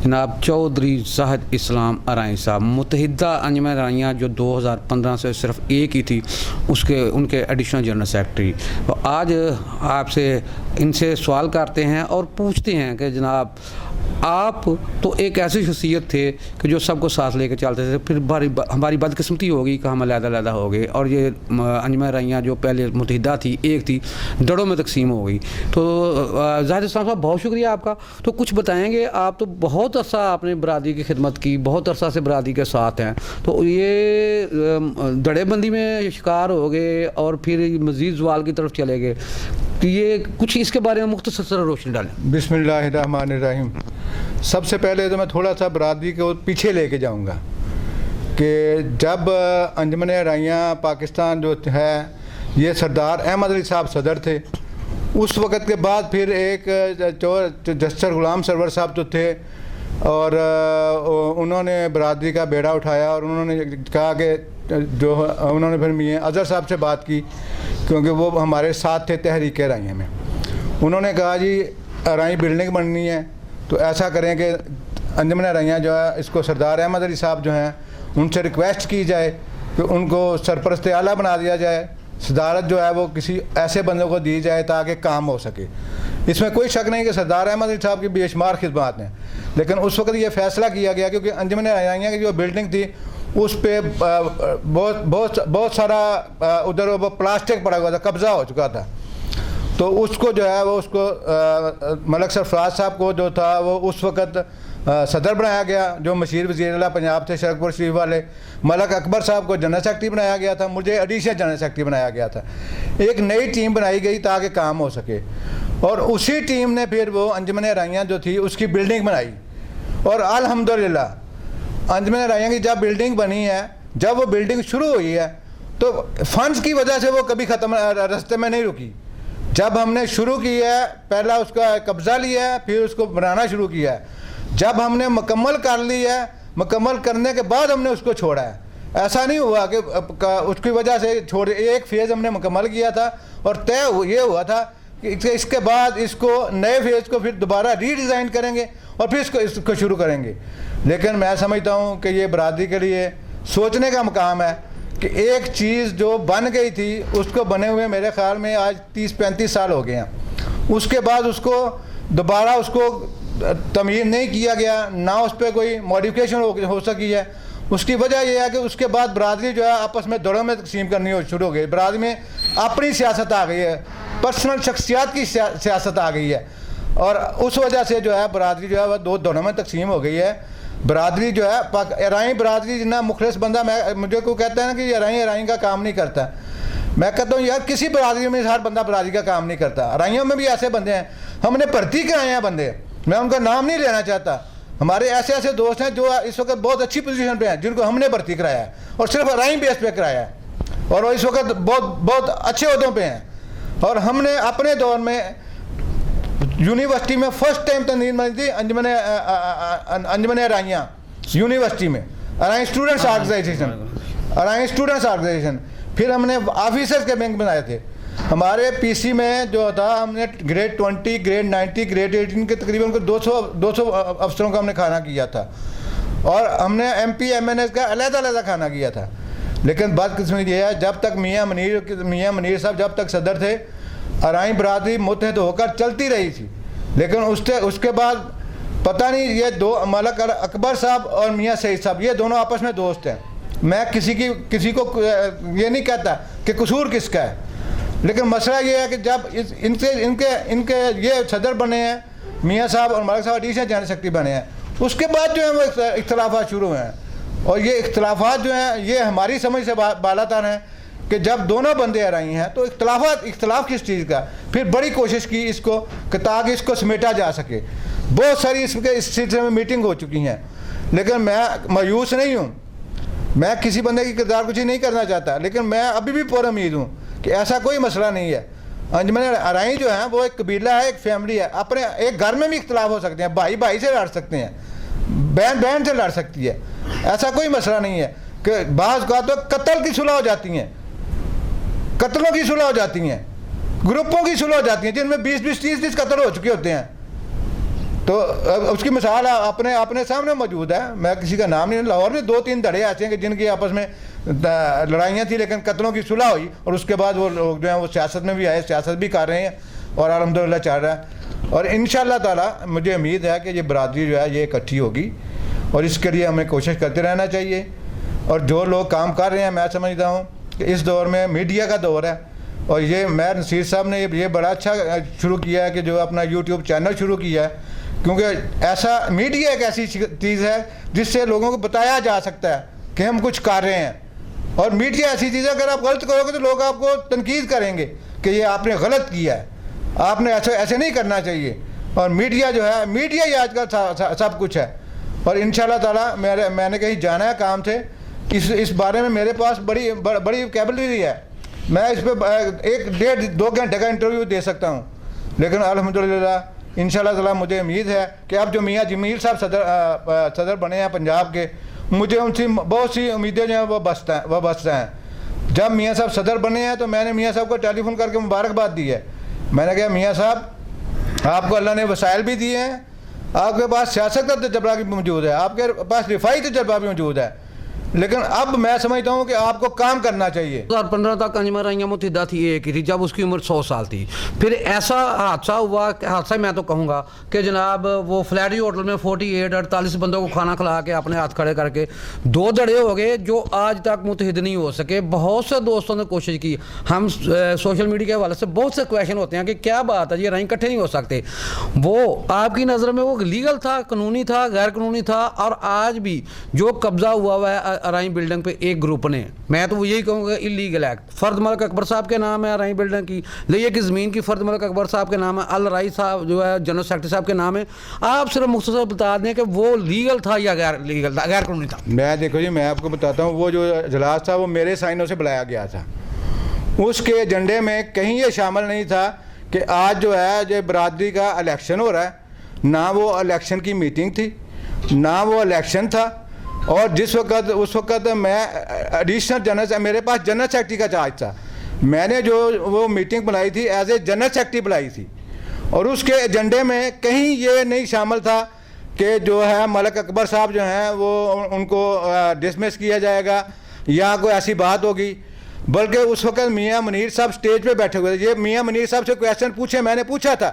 जनाब चौधरी ज़ाहिद इस्लाम अराई साहब, मुत्तहिदा अंजुमन राइयाँ जो 2015 से सिर्फ एक ही थी, उनके एडिशनल जनरल सेक्रेटरी। तो आज आपसे इनसे सवाल करते हैं और पूछते हैं कि जनाब आप तो एक ऐसी शख्सियत थे कि जो सबको साथ लेकर चलते थे, फिर हमारी बदकिस्मती होगी कि हम अलग-अलग हो गए और ये अंजुमन राइयाँ जो पहले मुत्तहिदा थी, एक थी, दड़ों में तकसीम हो गई। तो ज़ाहिद इस्लाम साहब बहुत शुक्रिया आपका। तो कुछ बताएंगे, आप तो बहुत अरसा आपने बरादरी की खिदमत की, बहुत अरसा से बरादरी के साथ हैं, तो ये दड़ेबंदी में शिकार हो गए और फिर मज़ीद ज़वाल की तरफ चले गए, तो ये कुछ इसके बारे में मुख्तसर रोशनी डालें। बिस्मिल्लाहिर्रहमानिर्रहीम। सबसे पहले तो मैं थोड़ा सा बरादरी को पीछे लेके जाऊंगा कि जब अंजुमन राइयाँ पाकिस्तान जो है, ये सरदार अहमद अली साहब सदर थे। उस वक़्त के बाद फिर एक जस्टिस गुलाम सरवर साहब तो थे और उन्होंने बरादरी का बेड़ा उठाया और उन्होंने कहा कि उन्होंने फिर मियां अज़हर साहब से बात की, क्योंकि वो हमारे साथ थे तहरीक राइयाँ में। उन्होंने कहा जी राई बिल्डिंग बननी है तो ऐसा करें कि अंजुमन राइयाँ जो है इसको सरदार अहमद अली साहब जो हैं उनसे रिक्वेस्ट की जाए कि उनको सरपरस्त आला बना दिया जाए, सदारत जो है वो किसी ऐसे बंदे को दी जाए ताकि काम हो सके। इसमें कोई शक नहीं कि सरदार अहमद अली साहब की बेशुमार खिदमत हैं, लेकिन उस वक्त ये फैसला किया गया क्योंकि अंजुमन राइयाँ की जो बिल्डिंग थी उस पर बहुत सारा उधर वो प्लास्टिक पड़ा हुआ था, कब्ज़ा हो चुका था। तो उसको जो है वो उसको मलक सरफराज साहब को जो था वो उस वक़्त सदर बनाया गया, जो मशीर वज़ीर-ए-आला पंजाब थे शरकपुर शरीफ वाले। मलक अकबर साहब को जनरल सेक्रेटरी बनाया गया था, मुझे एडिशनल जनरल सेक्रेटरी बनाया गया था। एक नई टीम बनाई गई ताकि काम हो सके और उसी टीम ने फिर वो अंजुमन राइयाँ जो थी उसकी बिल्डिंग बनाई और अल्हम्दुलिल्लाह अंजुमन राइयाँ की जब बिल्डिंग बनी है, जब वो बिल्डिंग शुरू हुई है तो फंड्स की वजह से वो कभी ख़त्म रास्ते में नहीं रुकी। जब हमने शुरू किया है, पहला उसका कब्ज़ा लिया है, फिर उसको बनाना शुरू किया है। जब हमने मुकम्मल कर ली है, मुकम्मल करने के बाद हमने उसको छोड़ा है। ऐसा नहीं हुआ कि उसकी वजह से छोड़, एक फेज़ हमने मुकम्मल किया था और तय ये हुआ था कि इसके बाद इसको नए फेज़ को फिर दोबारा रीडिज़ाइन करेंगे और फिर इसको शुरू करेंगे। लेकिन मैं समझता हूँ कि ये बरादरी के लिए सोचने का मकाम है कि एक चीज़ जो बन गई थी उसको बने हुए मेरे ख्याल में आज 30-35 साल हो गए हैं। उसके बाद उसको दोबारा उसको तमीर नहीं किया गया, ना उस पर कोई मॉडिफिकेशन हो सकी है। उसकी वजह यह है कि उसके बाद बरादरी जो है आपस में दड़ों में तकसीम करनी शुरू हो गई। बरादरी में अपनी सियासत आ गई है, पर्सनल शख्सियात की सियासत आ गई है और उस वजह से जो है बरादरी जो है वह दो दड़ों में तकसीम हो गई है। बरादरी जो है राई बरादरी जितना मुखलिस बंदा मुझे को कहता है ना कि राई का काम नहीं करता, मैं कहता हूँ यार किसी बरादरी में हर बंदा बरादरी का काम नहीं करता। राइयों में भी ऐसे बंदे हैं, हमने भर्ती कराए हैं बंदे, मैं उनका नाम नहीं लेना चाहता। हमारे ऐसे ऐसे दोस्त हैं जो इस वक्त बहुत अच्छी पोजीशन पे हैं, जिनको हमने भर्ती कराया है और सिर्फ राई बेस पे कराया है और वो इस वक्त बहुत अच्छे ओहदों पे हैं। और हमने अपने दौर में यूनिवर्सिटी में फर्स्ट टाइम तनजीम बनी थी अंजुमन राइयाँ यूनिवर्सिटी में, अराई स्टूडेंट्स ऑर्गेनाइजेशन। फिर हमने ऑफिसर्स के बैंक बनाए थे। हमारे पीसी में जो था हमने ग्रेड 20, ग्रेड 90, ग्रेड 18 के तकरीबन 200 अफसरों का हमने खाना किया था और हमने MP MNS का अलग-अलग खाना किया था। लेकिन बदकिस्मती ये है, जब तक मियाँ मनीर साहब जब तक सदर थे, अराई बरादरी मुत्तहिद होकर चलती रही थी। लेकिन उसके बाद पता नहीं ये दो मलक अकबर साहब और मियाँ सईद साहब ये दोनों आपस में दोस्त हैं। मैं किसी को ये नहीं कहता कि कसूर किसका है, लेकिन मसला ये है कि जब इनके ये सदर बने हैं मियाँ साहब और मलक साहब एडिशनल जनरल सेक्रेटरी बने हैं, उसके बाद जो है वो इख्तलाफात शुरू हुए हैं और ये इख्तलाफात जो हैं ये हमारी समझ से बालातर हैं कि जब दोनों बंदे राई हैं तो इख्तलाफ किस चीज़ का। फिर बड़ी कोशिश की इसको कि ताकि इसको समेटा जा सके। बहुत सारी इस सिलसिले में मीटिंग हो चुकी हैं, लेकिन मैं मायूस नहीं हूँ, मैं किसी बंदे की किरदार कुछ नहीं करना चाहता, लेकिन मैं अभी भी पूरा उम्मीद हूँ कि ऐसा कोई मसला नहीं है। अंजुमन राई जो है वो एक कबीला है, एक फैमिली है, अपने एक घर में भी इख्तलाफ हो सकते हैं, भाई भाई से लड़ सकते हैं, बहन से लड़ सकती है, ऐसा कोई मसला नहीं है कि बाज़ का तो कत्ल की सुलह हो जाती हैं, कत्लों की सुलह हो जाती हैं, ग्रुपों की सुलह हो जाती हैं जिनमें 20-20, 30-30 कत्ल हो चुके होते हैं। تو اس کی مثال اپنے سامنے موجود ہے. میں کسی کا نام نہیں, لاہور میں 2-3 دھڑے ایسے ہیں کہ جن کی آپس میں لڑائیاں تھیں لیکن قتلوں کی صلح ہوئی, اور اس کے بعد وہ لوگ جو ہیں وہ سیاست میں بھی آئے, سیاست بھی کر رہے ہیں اور الحمدللہ چل رہا ہے. اور انشاءاللہ تعالیٰ مجھے امید ہے کہ یہ برادری جو ہے یہ اکٹھی ہوگی, اور اس کے لیے ہمیں کوشش کرتے رہنا چاہیے. اور جو لوگ کام کر رہے ہیں, میں سمجھتا ہوں کہ اس دور میں میڈیا کا دور ہے, اور یہ میر نصیر صاحب نے یہ بڑا اچھا شروع کیا ہے کہ جو اپنا یوٹیوب چینل شروع کیا ہے, کیونکہ ایسا میڈیا ایک ایسی چیز ہے جس سے لوگوں کو بتایا جا سکتا ہے کہ ہم کچھ کر رہے ہیں. اور میڈیا ایسی چیز ہے اگر آپ غلط کرو گے تو لوگ آپ کو تنقید کریں گے کہ یہ آپ نے غلط کیا ہے, آپ نے ایسے نہیں کرنا چاہیے. اور میڈیا جو ہے, میڈیا ہی آج کل سب کچھ ہے. اور انشاءاللہ تعالیٰ میں نے کہیں جانا ہے کام سے, اس بارے میں میرے پاس بڑی کیپبلٹی ہے. میں اس پہ 1-1.5-2 گھنٹے کا انٹرویو دے سکتا ہوں, لیکن الحمدللہ انشاءاللہ تعالیٰ مجھے امید ہے کہ اب جو میاں جمیل صاحب صدر بنے ہیں پنجاب کے, مجھے ان سے بہت سی امیدیں جو ہیں وہ بستہ ہیں. جب میاں صاحب صدر بنے ہیں تو میں نے میاں صاحب کو ٹیلی فون کر کے مبارکباد دی ہے. میں نے کہا میاں صاحب آپ کو اللہ نے وسائل بھی دیے ہیں, آپ کے پاس سیاست کا تجربہ بھی موجود ہے, آپ کے پاس رفائی تجربہ بھی موجود ہے, لیکن اب میں سمجھتا ہوں کہ آپ کو کام کرنا چاہیے. 2015 تک انجمن رائیاں متحدہ تھی ایک ہی تھی جب اس کی عمر 100 سال تھی. پھر ایسا حادثہ ہوا, حادثہ میں تو کہوں گا کہ جناب وہ فلیٹی ہوٹل میں 48 بندوں کو کھانا کھلا کے اپنے ہاتھ کھڑے کر کے 2 دھڑے ہو گئے جو آج تک متحد نہیں ہو سکے. بہت سے دوستوں نے کوشش کی, ہم سوشل میڈیا کے حوالے سے بہت سے کویشچن ہوتے ہیں کہ کیا بات ہے یہ رائیں اکٹھے نہیں ہو سکتے. وہ آپ کی نظر میں وہ لیگل تھا, قانونی تھا, غیر قانونی تھا؟ اور آج بھی جو قبضہ ہوا ہے ارائیں بلڈنگ پہ ایک گروپ نے, میں تو یہی کہوں گا اللیگل ایکٹ. فرد ملک اکبر صاحب کے نام ہے ارائیں بلڈنگ کی, لیے کی زمین کی فرد ملک اکبر صاحب کے نام ہے, الرائی صاحب جو ہے جنرل سیکرٹری صاحب کے نام ہے. آپ صرف مختصر بتا دیں کہ وہ لیگل تھا یا غیر قانونی تھا. میں دیکھو جی, میں آپ کو بتاتا ہوں, وہ جو اجلاس تھا وہ میرے سائنوں سے بلایا گیا تھا. اس کے ایجنڈے میں کہیں یہ شامل نہیں تھا کہ آج جو ہے جو برادری کا الیکشن ہو رہا ہے, نہ وہ الیکشن کی میٹنگ تھی, نہ وہ الیکشن تھا. اور اس وقت میں ایڈیشنل جنرل, میرے پاس جنرل سیکرٹری کا چارج تھا. میں نے جو وہ میٹنگ بلائی تھی ایز اے جنرل سیکرٹری بلائی تھی, اور اس کے ایجنڈے میں کہیں یہ نہیں شامل تھا کہ جو ہے ملک اکبر صاحب جو ہیں وہ ان کو ڈسمس کیا جائے گا یا کوئی ایسی بات ہوگی. بلکہ اس وقت میاں منیر صاحب اسٹیج پہ بیٹھے ہوئے تھے. یہ میاں منیر صاحب سے کویشچن پوچھے, میں نے پوچھا تھا.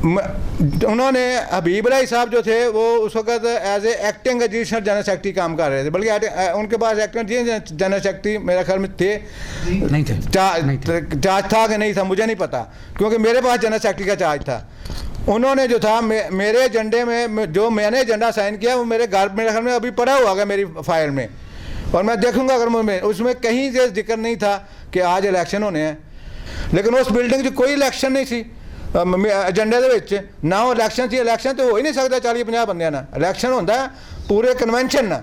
انہوں نے حبیب الہی صاحب جو تھے وہ اس وقت as a acting additional general secretary کام کر رہے تھے, بلکہ ان کے پاس ایکٹنگ جنرل سیکرٹری میرے خیال میں تھے, چارج تھا کہ نہیں تھا مجھے نہیں پتا, کیونکہ میرے پاس جنرل سیکرٹری کا چارج تھا. انہوں نے جو تھا میرے ایجنڈے میں جو میں نے ایجنڈا سائن کیا وہ میرے خیال میں ابھی پڑا ہوا گا میری فائل میں, اور میں دیکھوں گا اگر اس میں کہیں سے ذکر نہیں تھا کہ آج الیکشن ہونے ہیں. لیکن اس بلڈنگ کی کوئی الیکشن نہیں سی ایجنڈے دے, نہ وہ الیکشن سی. الیکشن تو ہو ہی نہیں سکتا 40-50 بندیاں نا. الیکشن ہوتا ہے پورے کنونشن نا,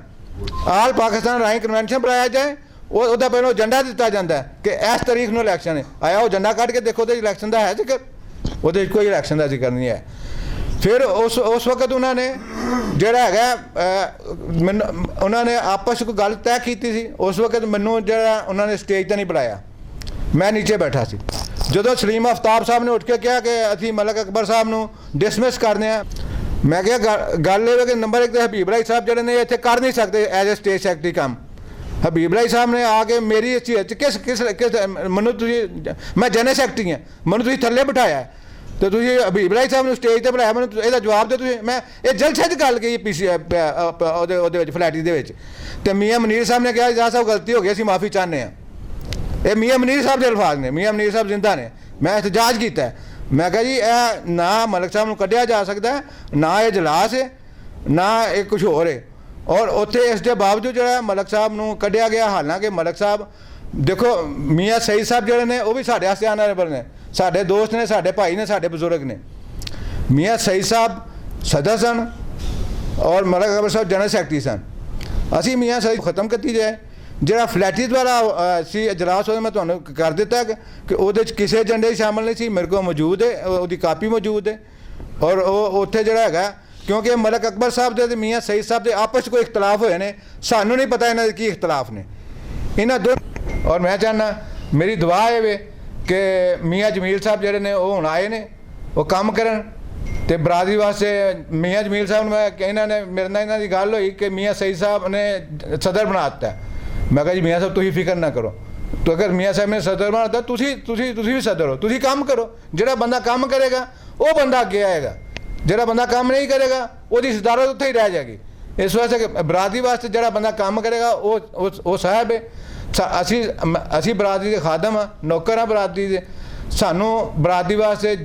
آل پاکستان رائیں کنونشن بنایا جائے, وہ پہلے ایجنڈا دیتا جاتا ہے کہ اس تاریخ نو الیکشن ہے. آیا وہ ایجنڈا کٹ کے دیکھو تو الیکشن کا ہے ذکر, وہ کوئی الیکشن کا ذکر نہیں ہے. پھر اس وقت انہوں نے جڑا ہے انہوں نے آپس کو گل طے کی تھی. اس وقت مینوں جڑا انہوں نے اسٹیج تے نہیں بلایا, میں نیچے بیٹھا سی. جدو سلیم آفتاب صاحب نے اٹھ کے کیا کہ ابھی ملک اکبر صاحب نو ڈسمس کرنے ہیں, میں کہا گل یہ کہ نمبر 1 تو حبیب الہی صاحب جڑے نے اتنے کر نہیں سکتے ایز اے اسٹیج سیکرٹری کام. حبیب الہی صاحب نے آ کے میری اس چیز کس منو تھی, میں جنرل سیکرٹری ہوں, منو تھی تھلے بٹھایا ہے تو تھی حبیب الہی صاحب نے اسٹیج تے بلایا, میں یہ جواب دے تھی. میں یہ جلسے کی گل کی پی سی فلیٹی دے تو میاں منیر صاحب نے کہا اجازت صاحب غلطی ہو گئی, اسی معافی چاہتے ہیں. یہ میاں منیر صاحب کے الفاظ نے, میاں منیر صاحب زندہ نے. میں احتجاج کیتا ہے, میں کہا جی اے نہ ملک صاحب کو کڈیا جا سکتا ہے, نہ یہ اجلاس ہے, نہ یہ کچھ ہو رہے. اور اتنے اس کے باوجود جو ہے ملک صاحب نو کڈیا گیا. حالانکہ ملک صاحب دیکھو میاں سعید صاحب جڑے نے وہ بھی ساڈے واسطے آنریبل نے, ساڈے دوست نے, ساڈے بھائی نے, ساڈے بزرگ نے. میاں سعید صاحب صدر سن اور ملک اکبر صاحب جنرل سیکرٹری سن. اسی میاں سعید ختم کیتی جائے جڑا فلیٹی دوارا سی اجلاس ہوئے, میں تمہیں کر دیتا کہ وہ کسی ایجنڈے شامل نہیں سی. میرے کو موجود ہے, وہ کاپی موجود ہے. اور وہ اتنے جڑا ہے کیونکہ ملک اکبر صاحب دے میاں سعید صاحب دے آپس کوئی اختلاف ہوئے نے, سانوں نہیں پتا یہاں کی اختلاف نے یہاں دو. اور میں چاہنا میری دعا ہے کہ میاں جمیل صاحب جڑے نے وہ ہن آئے نے, وہ کام کرن, ਤੇ ਬਰਾਦਰੀ ਵਾਸਤੇ ਮੀਆਂ ਜਮੀਲ ਸਾਹਿਬ ਨੂੰ ਮੈਂ ਇਹਨਾਂ ਨੇ ਮੇਰੇ ਨਾਲ ਇਹਨਾਂ ਦੀ ਗੱਲ ਹੋਈ ਕਿ ਮੀਆਂ ਸਈਦ ਸਾਹਿਬ ਨੇ ਸਦਰ ਬਣਾ ਦਿੱਤਾ। ਮੈਂ ਕਿਹਾ ਜੀ ਮੀਆਂ ਸਾਹਿਬ ਤੁਸੀਂ ਫਿਕਰ ਨਾ ਕਰੋ, तो अगर मियाँ साहब ने सदर बनाता तुसी भी सदर हो, तुसी काम करो, ਜਿਹੜਾ ਬੰਦਾ ਕੰਮ ਕਰੇਗਾ ਉਹ ਬੰਦਾ ਅੱਗੇ ਆਏਗਾ, ਜਿਹੜਾ ਬੰਦਾ ਕੰਮ ਨਹੀਂ ਕਰੇਗਾ ਉਹਦੀ ਸਦਾਰਤ ਉੱਥੇ ਹੀ ਰਹਿ ਜਾਏਗੀ। ਇਸ ਵਾਸਤੇ ਬਰਾਦਰੀ ਵਾਸਤੇ ਜਿਹੜਾ ਬੰਦਾ ਕੰਮ ਕਰੇਗਾ ਉਹ ਸਾਹਿਬ ਹੈ। ਅਸੀਂ ਬਰਾਦਰੀ ਦੇ ਖਾਦਮ ਹਾਂ, ਨੌਕਰ ਹਾਂ ਬਰਾਦਰੀ ਦੇ। ਸਾਨੂੰ ਬਰਾਦਰੀ ਵਾਸਤੇ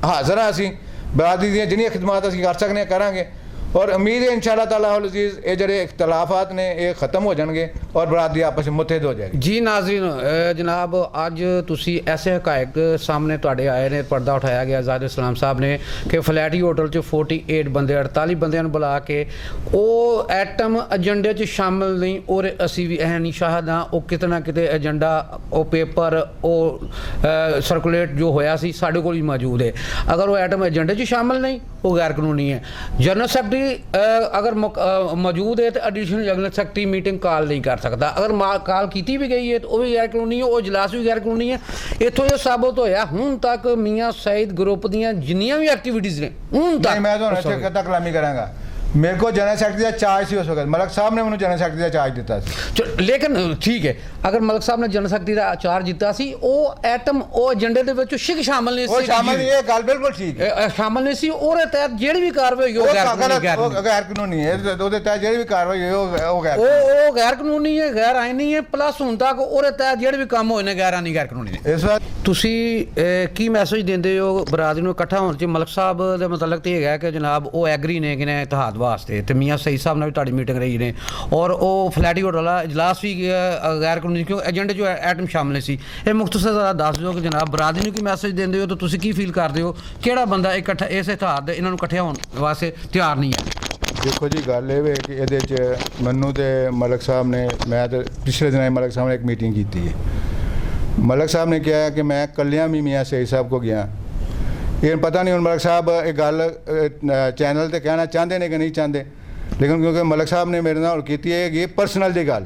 ਹਾਜ਼ਰ ਹਾਂ, ਅਸੀਂ ਬਰਾਦਰੀ ਦੀਆਂ ਜਿੰਨੀਆਂ ਖਿਦਮਤ ਅਸੀਂ ਕਰ ਸਕਨੇ ਕਰਾਂਗੇ। और उम्मीद है इंशाअल्लाह ताला अल अज़ीज़ ये ਜਿਹੜੇ इख्तलाफात ने ये ख़त्म हो जाएंगे और बरादरी आपस में मुत्तहिद हो जाएगी। जी नाज़रीन, जनाब ਅੱਜ ਤੁਸੀਂ ਐਸੇ ਹਕਾਇਕ ਸਾਹਮਣੇ ਤੁਹਾਡੇ ਆਏ ਨੇ, ਪਰਦਾ ਉਠਾਇਆ ਗਿਆ ਜ਼ਾਹਿਰ ਇਸਲਾਮ ਸਾਹਿਬ ਨੇ ਕਿ ਫਲੈਟੀ ਹੋਟਲ 'ਚ 48 ਬੰਦੇ 48 ਬੰਦਿਆਂ ਨੂੰ ਬੁਲਾ ਕੇ ਉਹ ਐਟਮ ਏਜੰਡੇ 'ਚ ਸ਼ਾਮਲ ਨਹੀਂ, ਔਰ ਅਸੀਂ ਵੀ ਇਹ ਨਹੀਂ ਸ਼ਾਹਦ ਹਾਂ ਉਹ ਕਿਤੇ ਨਾ ਕਿਤੇ ਏਜੰਡਾ ਉਹ ਪੇਪਰ ਉਹ ਸਰਕੂਲੇਟ ਜੋ ਹੋਇਆ ਸੀ ਸਾਡੇ ਕੋਲ ਹੀ ਮੌਜੂਦ ਹੈ। ਅਗਰ ਉਹ ਐਟਮ ਏਜੰਡੇ 'ਚ ਸ਼ਾਮਲ ਨਹੀਂ ਉਹ ਗੈਰ ਕਾਨੂੰਨੀ ਹੈ। ਜਨਰਲ ਸੈਕਟਰੀ अगर मौजूद है तो additional general secretary meeting call नहीं कर सकता। अगर कॉल की भी गई है तो वह भी गैर कानूनी है, वो इजलास भी गैर कानूनी है। इतों यह साबित होया हुण तक मियाँ सईद ग्रुप दियां जिन्नियां भी एक्टिविटीज़ ने हुण तक मैं तो इत्थे कलामी करांगा। मेरे को जनरल सैकटरी का चार्ज सी उस वक्त मलक साहब ने मैंने जनरल सैकटरी का चार्ज दिता सी। लेकिन ठीक है, अगर मलक साहब ने जनरल सैकटरी का चार्ज दिता सी ਉਹ ਐਟਮ ਉਹ ਏਜੰਡੇ ਦੇ ਵਿੱਚ ਸ਼ਿਕ ਸ਼ਾਮਲ ਨਹੀਂ ਸੀ। ਉਹ ਸ਼ਾਮਲ ਨਹੀਂ, ਇਹ ਗੱਲ ਬਿਲਕੁਲ ਠੀਕ ਹੈ, ਸ਼ਾਮਲ ਨਹੀਂ ਸੀ। ਉਹਦੇ ਤਹਿਤ ਜਿਹੜੀ ਵੀ ਕਾਰਵਾਈ ਉਹ ਗੈਰ ਕਾਨੂੰਨੀ ਹੈ। ਉਹਦੇ ਤਹਿਤ ਜਿਹੜੀ ਵੀ ਕਾਰਵਾਈ ਹੋਈ ਉਹ ਗੈਰ ਕਾਨੂੰਨੀ ਹੈ, ਗੈਰ ਆਈਨੀ ਹੈ। ਪਲੱਸ ਹੁਣ ਤੱਕ ਉਹਦੇ ਤਹਿਤ ਜਿਹੜੇ ਵੀ ਕੰਮ ਹੋਏ ਨੇ ਗੈਰ ਆਈਨੀ ਗੈਰ ਕਾਨੂੰਨੀ ਨੇ। ਇਸ ਵਾਰ ਤੁਸੀਂ ਕੀ ਮੈਸੇਜ ਦਿੰਦੇ ਹੋ ਬਰਾਦਰੀ ਨੂੰ ਇਕੱਠਾ ਹੋਣ 'ਚ? ਮਲਕ ਸਾਹਿਬ ਦੇ ਮਤਲਬ ਤੇ ਇਹ ਹੈਗਾ ਕਿ ਜਨਾਬ ਉਹ ਐਗਰੀ ਨੇ ਕਿ ਨੇ ਇਤਿਹਾਦ ਵਾਸਤੇ, ਤੇ ਮੀਆਂ ਸਈਦ ਸਾਹਿਬ ਨਾਲ ਵੀ ਤੁਹਾਡੀ ਮੀਟਿੰਗ ਰਹੀ ਨੇ, ਔਰ ਉਹ ਫਲੈਟੀ ਹੋਟਲ ਵਾਲਾ ਇਜਲਾਸ ਵੀ ਗੈਰ ਕਾਨੂੰਨੀ ਕਿਉਂ ਏਜੰਡੇ 'ਚ ਐਟਮ ਸ਼ਾਮਲ ਸੀ। ਇਹ ਮੁਖਤਸਰ ਜ਼ਰਾ ਦੱਸ ਦਿਓ ਕਿ ਜਨਾਬ ਬਰਾਦਰੀ ਨੂੰ ਕੀ ਮੈਸੇਜ ਦਿੰਦੇ ਹੋ, ਤਾਂ ਤੁਸੀਂ ਕੀ ਫੀਲ ਕਰਦੇ ਹੋ ਕਿਹੜਾ ਬੰਦਾ ਇਕੱਠਾ ਇਸ ਇਤਿਹਾਦ ਦੇ ਇਹਨਾਂ ਨੂੰ ਇਕੱਠੇ ਹੋਣ ਵਾਸਤੇ ਤਿਆਰ ਨਹੀਂ ਹੈ? ਦੇਖੋ ਜੀ, ਗੱਲ ਇਹ ਵੇ ਕਿ ਇਹਦੇ 'ਚ ਮੈਨੂੰ ਤੇ ਮਲਕ ਸਾਹਿਬ ਨੇ, ਮੈਂ ਤਾਂ ਪਿਛਲੇ ਦਿਨਾਂ ਮਲਕ ਸਾਹਿਬ ਨੇ ਇੱਕ ਮੀਟਿੰਗ ਕੀਤੀ ਹੈ। ਮਲਕ ਸਾਹਿਬ ਨੇ ਕਿਹਾ ਕਿ ਮੈਂ ਕੱਲਿਆਂ ਵੀ ਮੀਆਂ ਸਈਦ ਸਾਹਿਬ ਕੋ ਗਿਆ। ਇਹ ਪਤਾ ਨਹੀਂ ਹੁਣ ਮਲਕ ਸਾਹਿਬ ਇਹ ਗੱਲ ਚੈਨਲ ਤੇ ਕਹਿਣਾ ਚਾਹੁੰਦੇ ਨੇ ਕਿ ਨਹੀਂ ਚਾਹੁੰਦੇ, लेकिन क्योंकि मलक साहब ने मेरे नाल कीती है कि पर्सनल दी गल,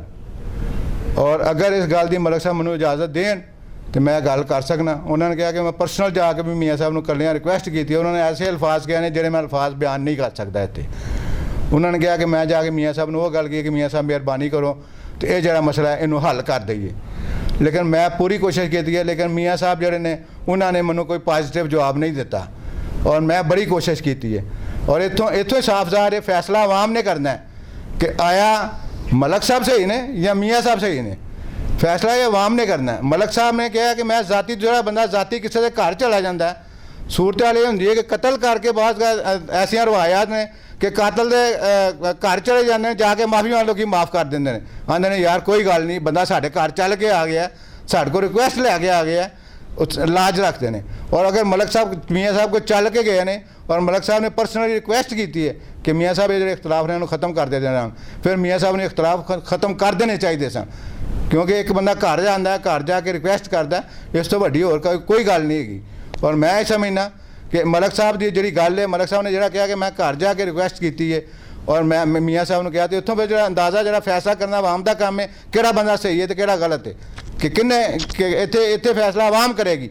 और अगर इस गल की मलक साहब मैनूं इजाजत देन तो मैं गल कर सकना। उन्होंने कहा कि मैं पर्सनल जाके भी मियाँ साहब कलियां रिक्वेस्ट की थी। उन्होंने ऐसे अल्फाज कहे ने जिहड़े मैं अल्फाज बयान नहीं कर सकता इत्थे। उन्होंने कहा कि मैं जाके मियाँ साहब ने वो गल की कि मियाँ साहब मेहरबानी करो तो ये जिहड़ा मसला है इनू हल कर दईए। लेकिन मैं पूरी कोशिश की है, लेकिन मियाँ साहब जिहड़े ने उन्होंने मैनूं कोई पॉजिटिव जवाब नहीं दिता, और मैं बड़ी कोशिश की है। और इतों साफ ज़ाहिर फैसला आवाम ने करना है कि आया मलक साहब सही ने या मियाँ साहब सही ने। फैसला ये आवाम ने करना है। मलक साहब ने कहा कि मैं जाती जो बंदा जाती किसी के घर चला जाता है, सूरत हाल ये होंगी है कि कतल करके बाद ऐसा रवायात ने कि कातल के घर चले जाते हैं, जाके माफ़ी वाले लोग माफ़ कर देंगे ने, आते हैं यार कोई गल नहीं, बंदा साढ़े घर चल के आ गया, साढ़े को रिक्वेस्ट लैके आ गया, लाज रखते हैं। और अगर मलक साहब मियाँ साहब को चल के गए ने और मलक साहब ने पर्सनली रिक्वेस्ट की है कि मियाँ साहब ये जो इख्तलाफ ने ख़त्म कर दे देना, फिर मियाँ साहब ने इख्तलाफ ख़त्म कर देने चाहिए सन। क्योंकि एक बंदा घर जाता है, घर जाके रिक्वेस्ट करता है, इस तो वड्डी होर कोई गल नहीं हैगी। और मैं ये समझना कि मलक साहब की जी गल है, मलक साहब ने जो कहा कि मैं घर जाके रिक्वेस्ट की है और मैं मियाँ साहब ने कहा, तो उतों फिर जो अंदाज़ा जो फैसला करना आवाम का काम है, किहड़ा बंदा सही है तो किहड़ा गलत है, कि किन्ने इत्थे फैसला आवाम करेगी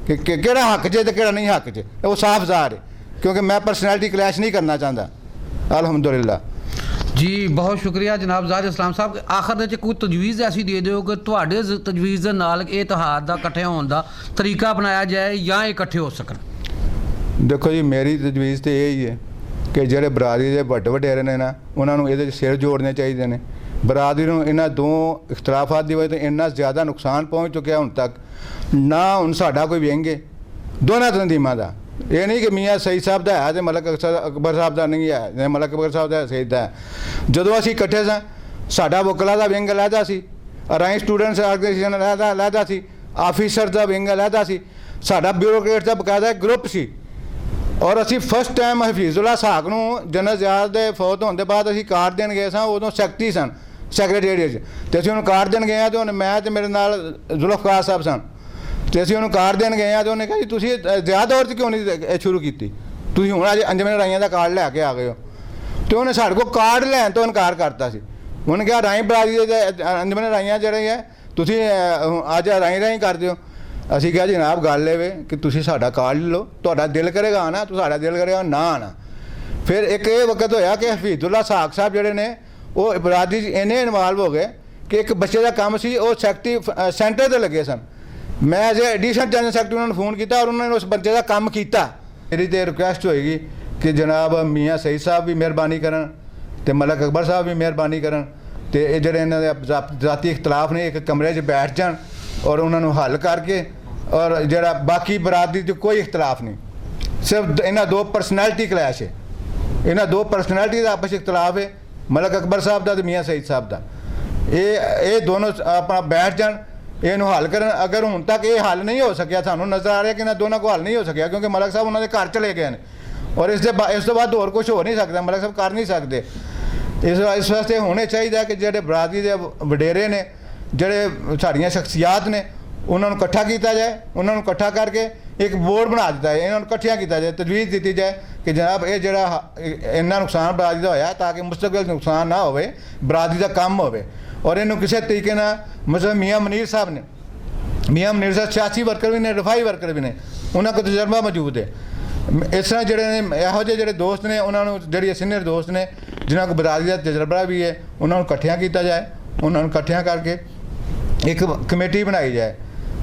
कि किहड़ा हक च तो किहड़ा नहीं हक च, वो साफ ज़ाहिर है। क्योंकि मैं पर्सनैलिटी क्लैश नहीं करना चाहता। अल्हम्दुलिल्लाह जी, बहुत शुक्रिया जनाब ज़ाहिर इस्लाम साहब। आखिर ਦੇ ਕੋਈ ਤਜਵੀਜ਼ ਐਸੀ ਦੇ ਦਿਓ ਕਿ ਤੁਹਾਡੇ ਤਜਵੀਜ਼ ਦੇ ਨਾਲ ਇਹ ਇਤਿਹਾਦ ਦਾ ਇਕੱਠੇ ਹੋਣ ਦਾ ਤਰੀਕਾ ਅਪਣਾਇਆ ਜਾਏ ਜਾਂ ਇਕੱਠੇ ਹੋ ਸਕਣ। ਦੇਖੋ ਜੀ, ਮੇਰੀ ਤਜਵੀਜ਼ ਤੇ ਇਹ ਹੀ ਹੈ ਕਿ ਜਿਹੜੇ ਬਰਾਦਰੀ ਦੇ ਵੱਡੇ ਵਡੇਰੇ ਨੇ ਨਾ, ਉਹਨਾਂ ਨੂੰ ਇਹਦੇ 'ਚ ਸਿਰ ਜੋੜਨੇ ਚਾਹੀਦੇ ਨੇ। ਬਰਾਦਰੀ ਨੂੰ ਇਹਨਾਂ ਦੋ ਇਖਤਲਾਫਾਤ ਦੀ ਵਜ੍ਹਾ ਤੋਂ ਇੰਨਾ ਜ਼ਿਆਦਾ ਨੁਕਸਾਨ ਪਹੁੰਚ ਚੁੱਕਿਆ ਹੁਣ ਤੱਕ, ਨਾ ਹੁਣ ਸਾਡਾ ਕੋਈ ਵਿੰਗੇ ਦੋਨਾਂ ਤਨਦੀਮਾਂ ਦਾ। ਇਹ ਨਹੀਂ ਕਿ ਮੀਆਂ ਸਈਦ ਸਾਹਿਬ ਦਾ ਹੈ ਤੇ ਮਲਕ ਅਕਬਰ ਸਾਹਿਬ ਦਾ ਨਹੀਂ ਹੈ, ਜਾਂ ਮਲਕ ਅਕਬਰ ਸਾਹਿਬ ਦਾ ਸਈਦ ਦਾ ਹੈ। ਜਦੋਂ ਅਸੀਂ ਇਕੱਠੇ ਸਾਂ, ਸਾਡਾ ਵਕਲਾ ਦਾ ਵਿੰਗ ਅਲੱਗਾ ਸੀ, ਅਰਾਈ ਸਟੂਡੈਂਟਸ ਆਰਗੇਨਾਈਜੇਸ਼ਨ ਅਲੱਗਾ ਸੀ, ਆਫੀਸਰ ਦਾ ਵਿੰਗ ਅਲੱਗਾ ਸੀ, ਸਾਡਾ ਬਿਊਰੋਕਰੇਟ ਦਾ ਬਕਾਇਦਾ ਗਰੁੱਪ ਸੀ। ਔਰ ਅਸੀਂ ਫਸਟ ਟਾਈਮ ਹਫੀਜ਼ੁੱਲਾ ਸਾਹਕ ਨੂੰ ਜਨਰਲ ਜ਼ਿਆਦ ਦੇ ਫੌਤ ਹੋਣ ਦੇ ਬਾਅਦ ਅਸੀਂ ਕਾਰ ਦੇਣ ਗਏ ਸਾਂ। ਉਦੋਂ ਸੈਕਟਰੀ ਸਨ ਸੈਕਟਰੀਏਟ 'ਚ, ਅਤੇ ਅਸੀਂ ਉਹਨੂੰ ਕਾਰ ਦੇਣ ਗਏ ਹਾਂ। ਅਤੇ ਉਹਨੇ ਮੈਂ ਅਤੇ ਮੇਰੇ ਨਾਲ ਜ਼ੁਲਫਕਾਰ ਸਾਹਿਬ ਸਨ, ਅਤੇ ਅਸੀਂ ਉਹਨੂੰ ਕਾਰ ਦੇਣ ਗਏ ਹਾਂ। ਅਤੇ ਉਹਨੇ ਕਿਹਾ ਜੀ ਤੁਸੀਂ ਜ਼ਿਆਦਾ ਦੌਰ 'ਚ ਕਿਉਂ ਨਹੀਂ ਸ਼ੁਰੂ ਕੀਤੀ, ਤੁਸੀਂ ਹੁਣ ਅੱਜ ਅੰਜਮਨ ਰਾਈਆਂ ਦਾ ਕਾਰਡ ਲੈ ਕੇ ਆ ਗਏ ਹੋ। ਅਤੇ ਉਹਨੇ ਸਾਡੇ ਕੋਲ ਕਾਰਡ ਲੈਣ ਤੋਂ ਇਨਕਾਰ ਕਰਤਾ ਸੀ। ਉਹਨੇ ਕਿਹਾ ਰਾਈ ਬਰਾਦਰੀ ਦੇ ਅੰਜਮਨ ਰਾਈਆਂ ਜਿਹੜੇ ਹੈ ਤੁਸੀਂ ਅੱਜ ਰਾਈ ਕਰਦੇ ਹੋ। ਅਸੀਂ ਕਿਹਾ ਜਨਾਬ ਗੱਲ ਇਹ ਵੇ ਕਿ ਤੁਸੀਂ ਸਾਡਾ ਕਾਰਡ ਲੈ ਲਓ, ਤੁਹਾਡਾ ਦਿਲ ਕਰੇਗਾ ਆਣਾ, ਤੁਹਾਡਾ ਦਿਲ ਕਰੇਗਾ ਨਾ ਆਣਾ। ਫਿਰ ਇੱਕ ਇਹ ਵਕਤ ਹੋਇਆ ਕਿ ਹਫੀਜ਼ੁੱਲਾ ਸਾਕ ਸਾਹਿਬ ਜਿਹੜੇ ਨੇ ਉਹ ਬਰਾਦਰੀ 'ਚ ਇੰਨੇ ਇਨਵਾਲਵ ਹੋ ਗਏ ਕਿ ਇੱਕ ਬੱਚੇ ਦਾ ਕੰਮ ਸੀ, ਉਹ ਸੈਕਟਰੀ ਸੈਂਟਰ 'ਤੇ ਲੱਗੇ ਸਨ। ਮੈਂ ਐਜ਼ ਐਡੀਸ਼ਨਲ ਜਨਰਲ ਸੈਕਟਰੀ ਉਹਨਾਂ ਨੂੰ ਫੋਨ ਕੀਤਾ ਔਰ ਉਹਨਾਂ ਨੇ ਉਸ ਬੱਚੇ ਦਾ ਕੰਮ ਕੀਤਾ। ਮੇਰੀ ਤੇ ਰਿਕੁਐਸਟ ਹੋਏਗੀ ਕਿ ਜਨਾਬ ਮੀਆਂ ਸਈਦ ਸਾਹਿਬ ਵੀ ਮਿਹਰਬਾਨੀ ਕਰਨ ਤੇ ਮਲਕ ਅਕਬਰ ਸਾਹਿਬ ਵੀ ਮਿਹਰਬਾਨੀ ਕਰਨ ਤੇ ਇਹ ਜਿਹੜੇ ਇਹਨਾਂ ਦੇ ਜ਼ਾਤੀ ਇਖਤਲਾਫ ਨੇ ਇੱਕ ਕਮਰੇ 'ਚ ਬੈਠ ਜਾਣ ਔਰ ਉਹਨਾਂ ਨੂੰ ਹੱਲ ਕਰਕੇ, ਔਰ ਜਿਹੜਾ ਬਾਕੀ ਬਰਾਦਰੀ 'ਚ ਕੋਈ ਇਖਤਲਾਫ ਨਹੀਂ, ਸਿਰਫ ਇਹਨਾਂ ਦੋ ਪਰਸਨੈਲਿਟੀ ਕਲੈਸ਼ ਹੈ, ਇਹਨਾਂ ਦੋ ਪਰਸਨੈਲਿਟੀ ਦਾ ਆਪਸ 'ਚ ਇਖਤਲਾਫ ਹੈ, ਮਲਕ ਅਕਬਰ ਸਾਹਿਬ ਦਾ ਤੇ ਮੀਆਂ ਸਈਦ ਸਾਹਿਬ ਦਾ। ਇਹ ਦੋਨੋਂ ਆਪਣਾ ਬੈਠ ਜਾਣ, ਇਹਨੂੰ ਹੱਲ ਕਰਨ। ਅਗਰ ਹੁਣ ਤੱਕ ਇਹ ਹੱਲ ਨਹੀਂ ਹੋ ਸਕਿਆ, ਸਾਨੂੰ ਨਜ਼ਰ ਆ ਰਿਹਾ ਕਿ ਇਹਨਾਂ ਦੋਨਾਂ ਕੋਲ ਹੱਲ ਨਹੀਂ ਹੋ ਸਕਿਆ ਕਿਉਂਕਿ ਮਲਕ ਸਾਹਿਬ ਉਹਨਾਂ ਦੇ ਘਰ ਚਲੇ ਗਏ ਨੇ ਔਰ ਇਸ ਤੋਂ ਬਾਅਦ ਹੋਰ ਕੁਝ ਹੋ ਨਹੀਂ ਸਕਦਾ, ਮਲਕ ਸਾਹਿਬ ਕਰ ਨਹੀਂ ਸਕਦੇ। ਇਸ ਵਾਸਤੇ ਹੋਣੇ ਚਾਹੀਦਾ ਕਿ ਜਿਹੜੇ ਬਰਾਦਰੀ ਦੇ ਵਡੇਰੇ ਨੇ, ਜਿਹੜੇ ਸਾਡੀਆਂ ਸ਼ਖਸੀਅਤ ਨੇ, ਉਹਨਾਂ ਨੂੰ ਇਕੱਠਾ ਕੀਤਾ ਜਾਏ, ਉਹਨਾਂ ਨੂੰ ਇਕੱਠਾ ਕਰਕੇ ਇੱਕ ਬੋਰਡ ਬਣਾ ਦਿੱਤਾ ਜਾਏ, ਇਹਨਾਂ ਨੂੰ ਇਕੱਠਿਆਂ ਕੀਤਾ ਜਾਏ, ਤਜਵੀਜ਼ ਦਿੱਤੀ ਜਾਏ ਕਿ ਜਨਾਬ ਇਹ ਜਿਹੜਾ ਇੰਨਾ ਨੁਕਸਾਨ ਬਰਾਦਰੀ ਦਾ ਹੋਇਆ ਤਾਂ ਕਿ ਮੁਸਤਕਬਲ ਨੁਕਸਾਨ ਨਾ ਹੋਵੇ, ਬਰਾਦਰੀ ਦਾ ਕੰਮ ਹੋਵੇ। ਔਰ ਇਹਨੂੰ ਕਿਸੇ ਤਰੀਕੇ ਨਾਲ ਮਤਲਬ ਮੀਆਂ ਮਨੀਰ ਸਾਹਿਬ ਨੇ, ਮੀਆਂ ਮਨੀਰ ਸਾਹਿਬ ਸਿਆਸੀ ਵਰਕਰ ਵੀ ਨੇ, ਰਫਾਈ ਵਰਕਰ ਵੀ ਨੇ, ਉਹਨਾਂ ਕੋਲ ਤਜਰਬਾ ਮੌਜੂਦ ਹੈ। ਇਸ ਤਰ੍ਹਾਂ ਜਿਹੜੇ ਨੇ ਇਹੋ ਜਿਹੇ ਜਿਹੜੇ ਦੋਸਤ ਨੇ, ਉਹਨਾਂ ਨੂੰ ਜਿਹੜੀ ਸੀਨੀਅਰ ਦੋਸਤ ਨੇ ਜਿਨ੍ਹਾਂ ਕੋਲ ਬਰਾਦਰੀ ਦਾ ਤਜਰਬਾ ਵੀ ਹੈ, ਉਹਨਾਂ ਨੂੰ ਇਕੱਠਿਆਂ ਕੀਤਾ ਜਾਏ, ਉਹਨਾਂ ਨੂੰ ਇਕੱਠਿਆਂ ਕਰਕੇ ਇੱਕ ਕਮੇਟੀ ਬਣਾਈ ਜਾਏ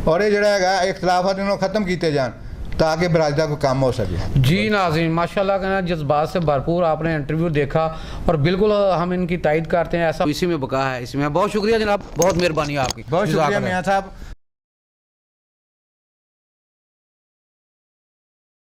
ਔਰ ਇਹ ਜਿਹੜਾ ਹੈਗਾ ਇख्तलाफात ਇਹਨਾਂ ਨੂੰ ख़त्म ਕੀਤੇ ਜਾਣ ताकि बरादरी का कोई काम हो सके। जी नाज़रीन, माशाल्लाह का जज्बात से भरपूर आपने इंटरव्यू देखा और बिल्कुल हम इनकी तायद करते हैं, ऐसा इसी में बका है, इसमें बहुत शुक्रिया जनाब, बहुत मेहरबानी आपकी। बहुत शुक्रिया मियाँ साहब,